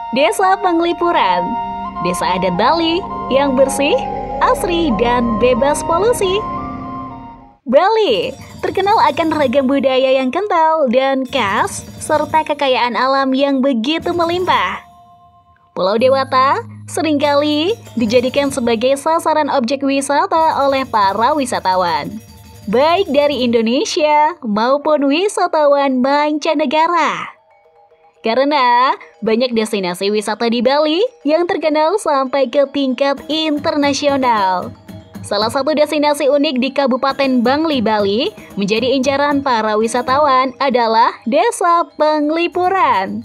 Desa Penglipuran, desa adat Bali yang bersih, asri, dan bebas polusi. Bali terkenal akan ragam budaya yang kental dan khas, serta kekayaan alam yang begitu melimpah. Pulau Dewata seringkali dijadikan sebagai sasaran objek wisata oleh para wisatawan, baik dari Indonesia maupun wisatawan mancanegara. Karena banyak destinasi wisata di Bali yang terkenal sampai ke tingkat internasional. Salah satu destinasi unik di Kabupaten Bangli, Bali menjadi incaran para wisatawan adalah Desa Penglipuran.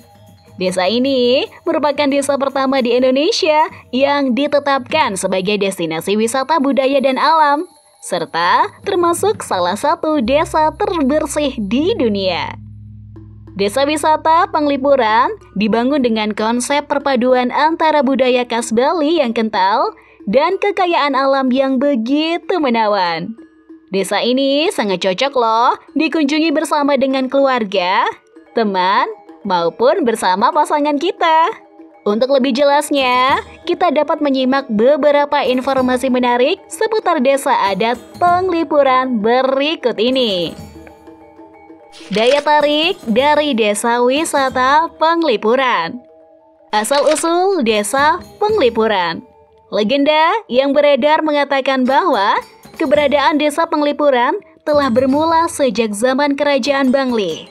Desa ini merupakan desa pertama di Indonesia yang ditetapkan sebagai destinasi wisata budaya dan alam, serta termasuk salah satu desa terbersih di dunia. Desa wisata Penglipuran dibangun dengan konsep perpaduan antara budaya khas Bali yang kental dan kekayaan alam yang begitu menawan. Desa ini sangat cocok loh dikunjungi bersama dengan keluarga, teman, maupun bersama pasangan kita. Untuk lebih jelasnya, kita dapat menyimak beberapa informasi menarik seputar desa adat Penglipuran berikut ini. Daya tarik dari Desa Wisata Penglipuran. Asal-usul Desa Penglipuran. Legenda yang beredar mengatakan bahwa keberadaan Desa Penglipuran telah bermula sejak zaman Kerajaan Bangli.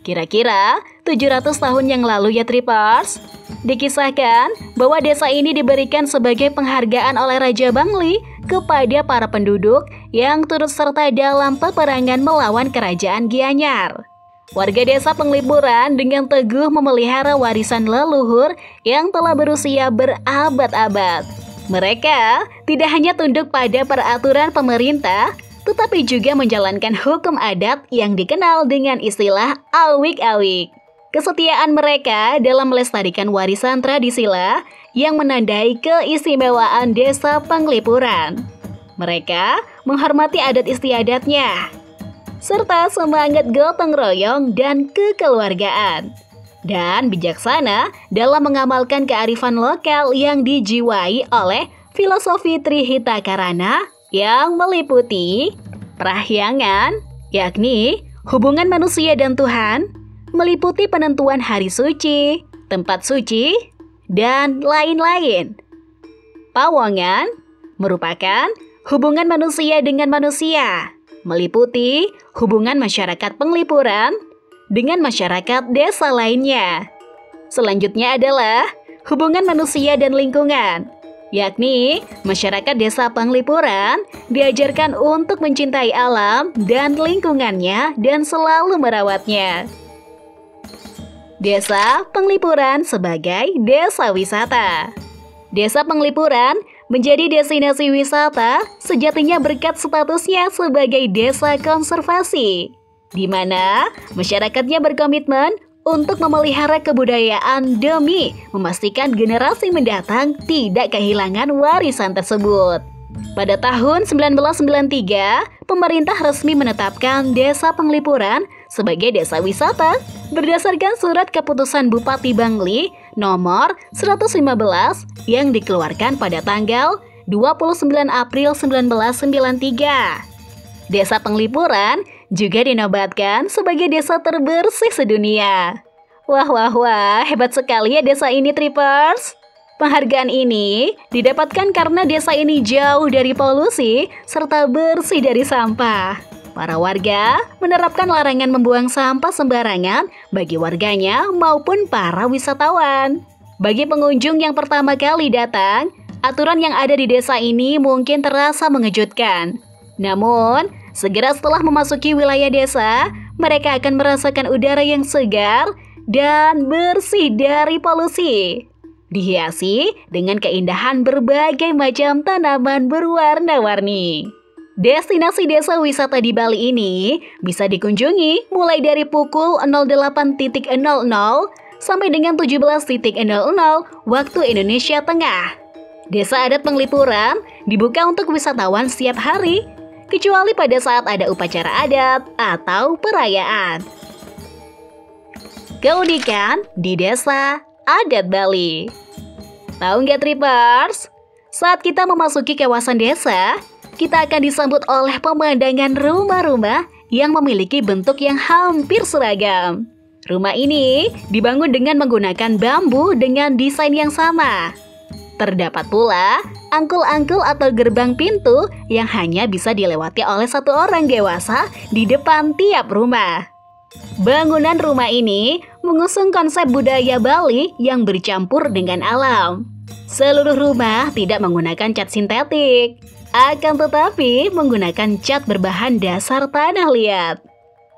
Kira-kira 700 tahun yang lalu ya Tripers. Dikisahkan bahwa desa ini diberikan sebagai penghargaan oleh Raja Bangli kepada para penduduk yang turut serta dalam peperangan melawan Kerajaan Gianyar. Warga Desa Penglipuran dengan teguh memelihara warisan leluhur yang telah berusia berabad-abad. Mereka tidak hanya tunduk pada peraturan pemerintah, tetapi juga menjalankan hukum adat yang dikenal dengan istilah awik-awik. Kesetiaan mereka dalam melestarikan warisan tradisilah yang menandai keistimewaan Desa Penglipuran. Mereka menghormati adat istiadatnya, serta semangat gotong royong dan kekeluargaan, dan bijaksana dalam mengamalkan kearifan lokal yang dijiwai oleh filosofi Trihita Karana yang meliputi prahyangan, yakni hubungan manusia dan Tuhan, meliputi penentuan hari suci, tempat suci, dan lain-lain. Pawongan merupakan hubungan manusia dengan manusia, meliputi hubungan masyarakat Penglipuran dengan masyarakat desa lainnya. Selanjutnya adalah hubungan manusia dan lingkungan, yakni masyarakat Desa Penglipuran diajarkan untuk mencintai alam dan lingkungannya dan selalu merawatnya. Desa Penglipuran sebagai desa wisata. Desa Penglipuran menjadi destinasi wisata sejatinya berkat statusnya sebagai desa konservasi, di mana masyarakatnya berkomitmen untuk memelihara kebudayaan demi memastikan generasi mendatang tidak kehilangan warisan tersebut. Pada tahun 1993, pemerintah resmi menetapkan Desa Penglipuran sebagai desa wisata berdasarkan surat keputusan Bupati Bangli nomor 115 yang dikeluarkan pada tanggal 29 April 1993. Desa Penglipuran juga dinobatkan sebagai desa terbersih sedunia. Wah, hebat sekali ya desa ini Tripers. Penghargaan ini didapatkan karena desa ini jauh dari polusi serta bersih dari sampah. Para warga menerapkan larangan membuang sampah sembarangan bagi warganya maupun para wisatawan. Bagi pengunjung yang pertama kali datang, aturan yang ada di desa ini mungkin terasa mengejutkan. Namun, segera setelah memasuki wilayah desa, mereka akan merasakan udara yang segar dan bersih dari polusi. Dihiasi dengan keindahan berbagai macam tanaman berwarna-warni. Destinasi desa wisata di Bali ini bisa dikunjungi mulai dari pukul 08.00 sampai dengan 17.00 waktu Indonesia Tengah. Desa adat Penglipuran dibuka untuk wisatawan setiap hari, kecuali pada saat ada upacara adat atau perayaan. Keunikan di Desa adat Bali. Tahu nggak Tripers? Saat kita memasuki kawasan desa, kita akan disambut oleh pemandangan rumah-rumah yang memiliki bentuk yang hampir seragam. Rumah ini dibangun dengan menggunakan bambu dengan desain yang sama. Terdapat pula angkul-angkul atau gerbang pintu yang hanya bisa dilewati oleh satu orang dewasa di depan tiap rumah. Bangunan rumah ini mengusung konsep budaya Bali yang bercampur dengan alam. Seluruh rumah tidak menggunakan cat sintetik, akan tetapi menggunakan cat berbahan dasar tanah liat.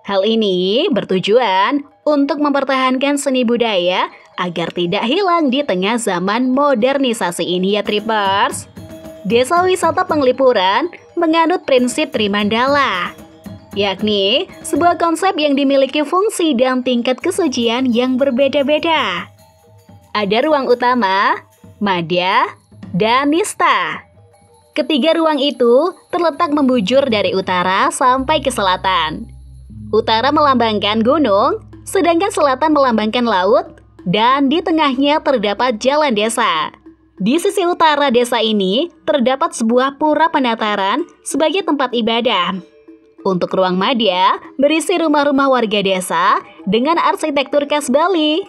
Hal ini bertujuan untuk mempertahankan seni budaya agar tidak hilang di tengah zaman modernisasi ini ya Tripers. Desa wisata Penglipuran menganut prinsip Trimandala, yakni sebuah konsep yang dimiliki fungsi dan tingkat kesucian yang berbeda-beda. Ada ruang utama, madya, dan nista. Ketiga ruang itu terletak membujur dari utara sampai ke selatan. Utara melambangkan gunung, sedangkan selatan melambangkan laut, dan di tengahnya terdapat jalan desa. Di sisi utara desa ini terdapat sebuah pura penataran sebagai tempat ibadah. Untuk ruang madya berisi rumah-rumah warga desa dengan arsitektur khas Bali.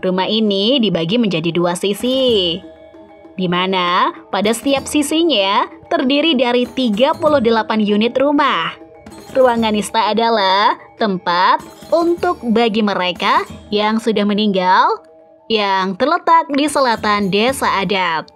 Rumah ini dibagi menjadi dua sisi, di mana pada setiap sisinya terdiri dari 38 unit rumah. Ruangan nista adalah tempat untuk bagi mereka yang sudah meninggal yang terletak di selatan desa adat.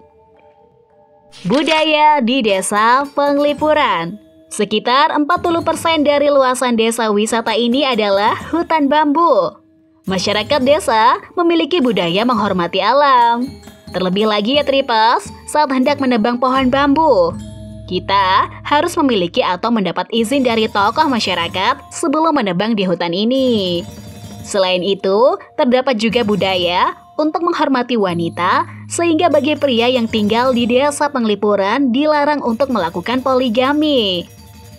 Budaya di desa Penglipuran. Sekitar 40% dari luasan desa wisata ini adalah hutan bambu. Masyarakat desa memiliki budaya menghormati alam. Terlebih lagi ya Tripers, saat hendak menebang pohon bambu, kita harus memiliki atau mendapat izin dari tokoh masyarakat sebelum menebang di hutan ini. Selain itu, terdapat juga budaya untuk menghormati wanita, sehingga bagi pria yang tinggal di desa Penglipuran dilarang untuk melakukan poligami.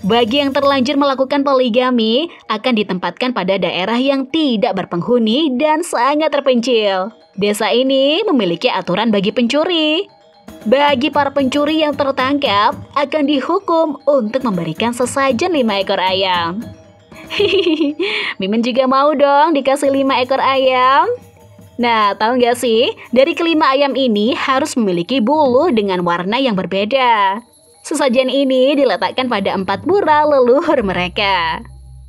Bagi yang terlanjur melakukan poligami, akan ditempatkan pada daerah yang tidak berpenghuni dan sangat terpencil. Desa ini memiliki aturan bagi pencuri. Bagi para pencuri yang tertangkap, akan dihukum untuk memberikan sesajen 5 ekor ayam. Mimin juga mau dong dikasih 5 ekor ayam. Nah, tahu nggak sih, dari kelima ayam ini harus memiliki bulu dengan warna yang berbeda. Sesajen ini diletakkan pada 4 pura leluhur mereka.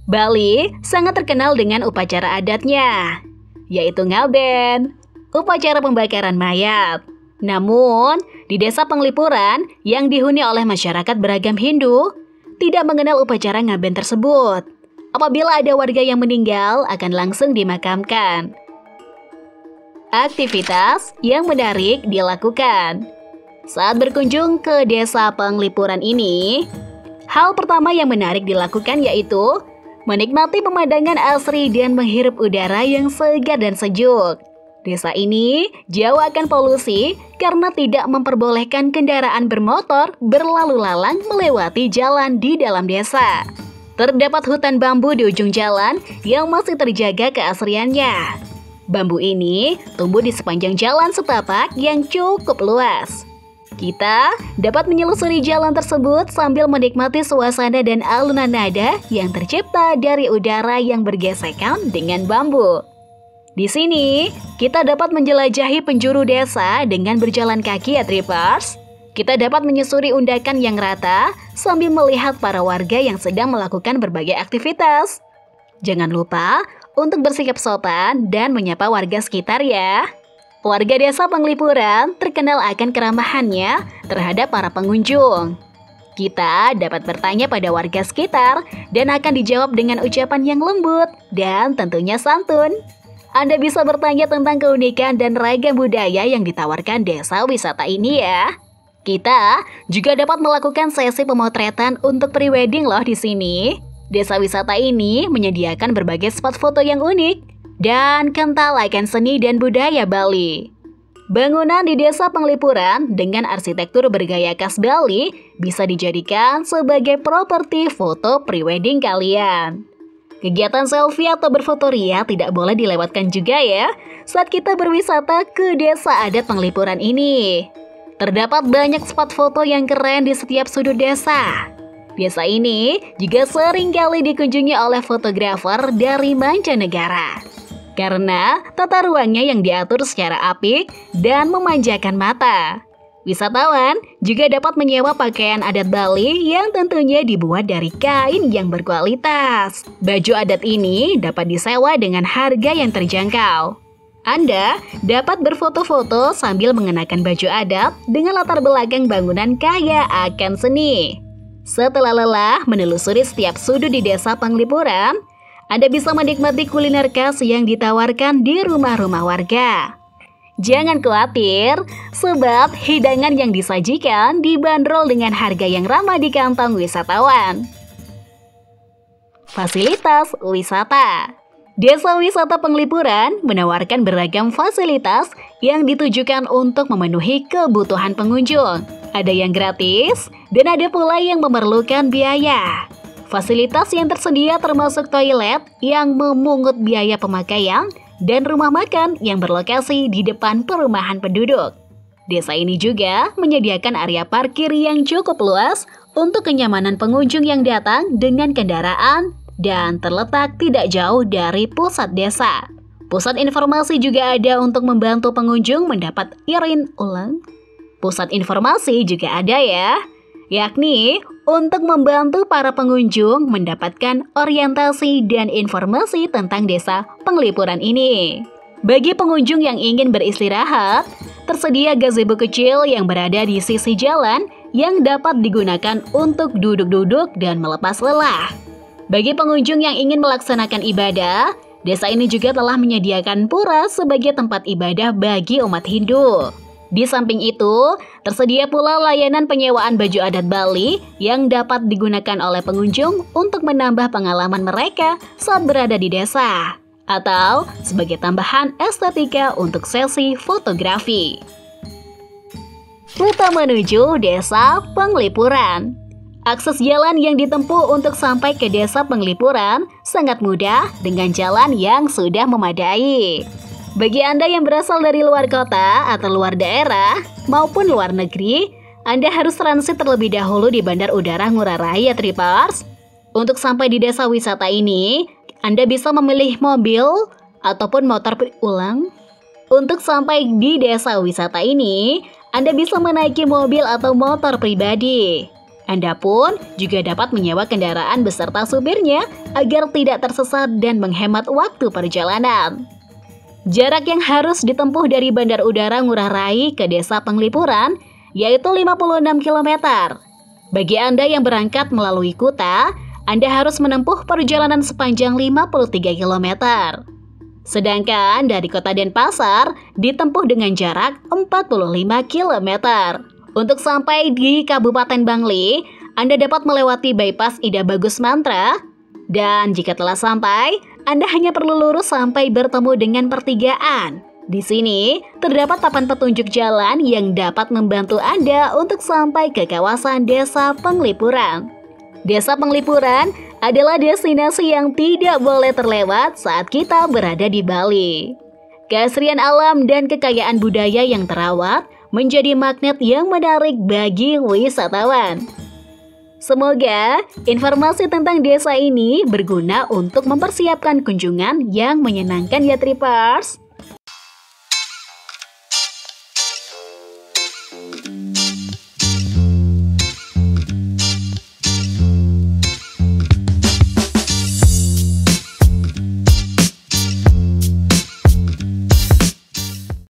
Bali sangat terkenal dengan upacara adatnya, yaitu ngaben, upacara pembakaran mayat. Namun, di desa Penglipuran yang dihuni oleh masyarakat beragam Hindu, tidak mengenal upacara ngaben tersebut. Apabila ada warga yang meninggal, akan langsung dimakamkan. Aktivitas yang menarik dilakukan. Saat berkunjung ke desa Penglipuran ini, hal pertama yang menarik dilakukan yaitu menikmati pemandangan asri dan menghirup udara yang segar dan sejuk. Desa ini jauh akan polusi karena tidak memperbolehkan kendaraan bermotor berlalu lalang melewati jalan di dalam desa. Terdapat hutan bambu di ujung jalan yang masih terjaga keasriannya. Bambu ini tumbuh di sepanjang jalan setapak yang cukup luas. Kita dapat menyelusuri jalan tersebut sambil menikmati suasana dan alunan nada yang tercipta dari udara yang bergesekan dengan bambu. Di sini, kita dapat menjelajahi penjuru desa dengan berjalan kaki ya Tripers. Kita dapat menyusuri undakan yang rata sambil melihat para warga yang sedang melakukan berbagai aktivitas. Jangan lupa untuk bersikap sopan dan menyapa warga sekitar ya. Warga desa Penglipuran terkenal akan keramahannya terhadap para pengunjung. Kita dapat bertanya pada warga sekitar dan akan dijawab dengan ucapan yang lembut dan tentunya santun. Anda bisa bertanya tentang keunikan dan ragam budaya yang ditawarkan desa wisata ini ya. Kita juga dapat melakukan sesi pemotretan untuk prewedding loh di sini. Desa wisata ini menyediakan berbagai spot foto yang unik dan kental akan seni dan budaya Bali. Bangunan di desa Penglipuran dengan arsitektur bergaya khas Bali bisa dijadikan sebagai properti foto prewedding kalian. Kegiatan selfie atau berfotoria tidak boleh dilewatkan juga ya. saat kita berwisata ke desa adat Penglipuran ini. Terdapat banyak spot foto yang keren di setiap sudut desa. Desa ini juga sering kali dikunjungi oleh fotografer dari mancanegara. Karena tata ruangnya yang diatur secara apik dan memanjakan mata. Wisatawan juga dapat menyewa pakaian adat Bali yang tentunya dibuat dari kain yang berkualitas. Baju adat ini dapat disewa dengan harga yang terjangkau. Anda dapat berfoto-foto sambil mengenakan baju adat dengan latar belakang bangunan kaya akan seni. Setelah lelah menelusuri setiap sudut di desa Penglipuran, Anda bisa menikmati kuliner khas yang ditawarkan di rumah-rumah warga. Jangan khawatir, sebab hidangan yang disajikan dibanderol dengan harga yang ramah di kantong wisatawan. Fasilitas wisata. Desa wisata Penglipuran menawarkan beragam fasilitas yang ditujukan untuk memenuhi kebutuhan pengunjung. Ada yang gratis, dan ada pula yang memerlukan biaya. Fasilitas yang tersedia termasuk toilet yang memungut biaya pemakaian, dan rumah makan yang berlokasi di depan perumahan penduduk. Desa ini juga menyediakan area parkir yang cukup luas untuk kenyamanan pengunjung yang datang dengan kendaraan dan terletak tidak jauh dari pusat desa. Pusat informasi juga ada untuk membantu pengunjung mendapat Pusat informasi juga ada ya, yakni untuk membantu para pengunjung mendapatkan orientasi dan informasi tentang desa Penglipuran ini. Bagi pengunjung yang ingin beristirahat, tersedia gazebo kecil yang berada di sisi jalan yang dapat digunakan untuk duduk-duduk dan melepas lelah. Bagi pengunjung yang ingin melaksanakan ibadah, desa ini juga telah menyediakan pura sebagai tempat ibadah bagi umat Hindu. Di samping itu, tersedia pula layanan penyewaan baju adat Bali yang dapat digunakan oleh pengunjung untuk menambah pengalaman mereka saat berada di desa, atau sebagai tambahan estetika untuk sesi fotografi. Rute menuju Desa Penglipuran. Akses jalan yang ditempuh untuk sampai ke Desa Penglipuran sangat mudah dengan jalan yang sudah memadai. Bagi Anda yang berasal dari luar kota atau luar daerah maupun luar negeri, Anda harus transit terlebih dahulu di Bandar Udara Ngurah Rai ya Tripers. Untuk sampai di desa wisata ini, Anda bisa memilih mobil ataupun motor ulang. Untuk sampai di desa wisata ini, Anda bisa menaiki mobil atau motor pribadi. Anda pun juga dapat menyewa kendaraan beserta supirnya agar tidak tersesat dan menghemat waktu perjalanan. Jarak yang harus ditempuh dari Bandar Udara Ngurah Rai ke Desa Penglipuran yaitu 56 km. Bagi Anda yang berangkat melalui Kuta, Anda harus menempuh perjalanan sepanjang 53 km. Sedangkan dari Kota Denpasar ditempuh dengan jarak 45 km. Untuk sampai di Kabupaten Bangli, Anda dapat melewati bypass Ida Bagus Mantra. Dan jika telah sampai, Anda hanya perlu lurus sampai bertemu dengan pertigaan. Di sini, terdapat papan petunjuk jalan yang dapat membantu Anda untuk sampai ke kawasan Desa Penglipuran. Desa Penglipuran adalah destinasi yang tidak boleh terlewat saat kita berada di Bali. Keasrian alam dan kekayaan budaya yang terawat menjadi magnet yang menarik bagi wisatawan. Semoga informasi tentang desa ini berguna untuk mempersiapkan kunjungan yang menyenangkan ya Tripers.